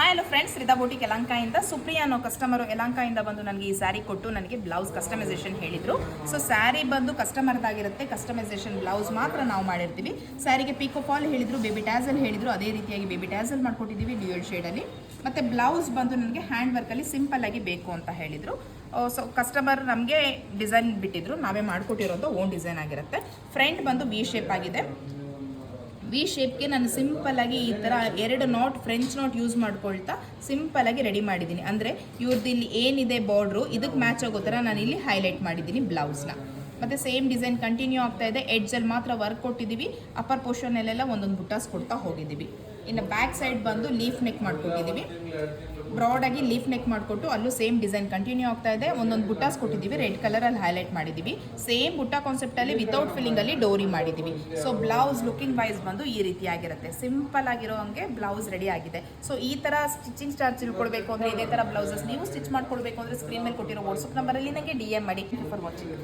Hi hello friends, Rida boutique ಯಲಹಂಕದಿಂದ ಸುಪ್ರಿಯಾ ಅನ್ನೋ customer ಯಲಹಂಕದಿಂದ ಬಂದು ನನಗೆ ಈ ಸ್ಯಾರಿ ಕೊಟ್ಟು ನನಗೆ ಬ್ಲೌಸ್ ಕಸ್ಟಮೈಸೇಷನ್ ಹೇಳಿದರು. ಸೊ ಸ್ಯಾರಿ ಬಂದು ಕಸ್ಟಮರ್ದಾಗಿರುತ್ತೆ, ಕಸ್ಟಮೈಸೇಷನ್ ಬ್ಲೌಸ್ ಮಾತ್ರ ನಾವು ಮಾಡಿರ್ತೀವಿ. ಸ್ಯಾರಿಗೆ ಪಿಕೋ ಫಾಲ್ ಹೇಳಿದರು, ಬೇಬಿ ಟ್ಯಾಸಲ್ ಹೇಳಿದರು, ಅದೇ ರೀತಿಯಾಗಿ ಬೇಬಿ ಟ್ಯಾಸಲ್ ಮಾಡ್ಕೊಟ್ಟಿದ್ದೀವಿ ಡ್ಯೂಯಲ್ ಶೇಡಲ್ಲಿ. ಮತ್ತು ಬ್ಲೌಸ್ ಬಂದು ನನಗೆ ಹ್ಯಾಂಡ್ ವರ್ಕಲ್ಲಿ ಸಿಂಪಲ್ಲಾಗಿ ಬೇಕು ಅಂತ ಹೇಳಿದರು. ಸೊ ಕಸ್ಟಮರ್ ನಮಗೆ ಡಿಸೈನ್ ಬಿಟ್ಟಿದ್ರು, ನಾವೇ ಮಾಡಿಕೊಟ್ಟಿರೋದು ಓನ್ ಡಿಸೈನ್ ಆಗಿರುತ್ತೆ. ಫ್ರಂಟ್ ಬಂದು ವಿ ಶೇಪ್ ಆಗಿದೆ. ವಿ ಶೇಪ್ಗೆ ನಾನು ಸಿಂಪಲ್ಲಾಗಿ ಈ ಥರ 2 ನಾಟ್ ಫ್ರೆಂಚ್ ನಾಟ್ ಯೂಸ್ ಮಾಡ್ಕೊಳ್ತಾ ಸಿಂಪಲ್ಲಾಗಿ ರೆಡಿ ಮಾಡಿದ್ದೀನಿ. ಅಂದರೆ ಇವ್ರದ್ದು ಇಲ್ಲಿ ಏನಿದೆ ಬಾರ್ಡ್ರು ಇದಕ್ಕೆ ಮ್ಯಾಚ್ ಆಗೋ ಥರ ನಾನು ಇಲ್ಲಿ ಹೈಲೈಟ್ ಮಾಡಿದ್ದೀನಿ ಬ್ಲೌಸ್ನ. ಮತ್ತು ಸೇಮ್ ಡಿಸೈನ್ ಕಂಟಿನ್ಯೂ ಆಗ್ತಾ ಇದೆ. ಎಡ್ಜಲ್ಲಿ ಮಾತ್ರ ವರ್ಕ್ ಕೊಟ್ಟಿದ್ದೀವಿ, ಅಪ್ಪರ್ ಪೋರ್ಷನಲ್ಲೆಲ್ಲ ಒಂದೊಂದು ಬುಟ್ಟಾಸ್ ಕೊಡ್ತಾ ಹೋಗಿದ್ದೀವಿ. ಇನ್ನು ಬ್ಯಾಕ್ ಸೈಡ್ ಬಂದು ಲೀಫ್ ನೆಕ್ ಮಾಡ್ಕೊಟ್ಟಿದ್ದೀವಿ. ಬ್ರಾಡಾಗಿ ಲೀಫ್ ನೆಕ್ ಮಾಡಿಕೊಟ್ಟು ಅಲ್ಲೂ ಸೇಮ್ ಡಿಸೈನ್ ಕಂಟಿನ್ಯೂ ಆಗ್ತಾ ಇದೆ. ಒಂದೊಂದು ಬುಟ್ಟಾಸ್ ಕೊಟ್ಟಿದ್ದೀವಿ, ರೆಡ್ ಕಲರಲ್ಲಿ ಹೈಲೈಟ್ ಮಾಡಿದ್ದೀವಿ. ಸೇಮ್ ಬುಟ್ಟ ಕಾನ್ಸೆಪ್ಟಲ್ಲಿ ವಿತೌಟ್ ಫಿಲ್ಲಿಂಗಲ್ಲಿ ಡೋರಿ ಮಾಡಿದ್ದೀವಿ. ಸೊ ಬ್ಲೌಸ್ ಲುಕಿಂಗ್ ವೈಸ್ ಬಂದು ಈ ರೀತಿ ಆಗಿರುತ್ತೆ. ಸಿಂಪಲ್ ಆಗಿರೋ ಹಂಗೆ ಬ್ಲೌಸ್ ರೆಡಿ ಆಗಿದೆ. ಸೊ ಈ ಥರ ಸ್ಟಿಚಿಂಗ್ ಚಾರ್ಜ್ ತಿಳ್ಕೊಳ್ಬೇಕು ಅಂದರೆ, ಇದೇ ಥರ ಬ್ಲೌಸಸ್ ನೀವು ಸ್ಟಿಚ್ ಮಾಡ್ಕೊಳ್ಬೇಕು ಅಂದರೆ ಸ್ಕ್ರೀನ್ ಮೇಲೆ ಕೊಟ್ಟಿರೋ ವಾಟ್ಸಪ್ ನಂಬರಲ್ಲಿ ನನಗೆ DM ಮಾಡಿ. For watching.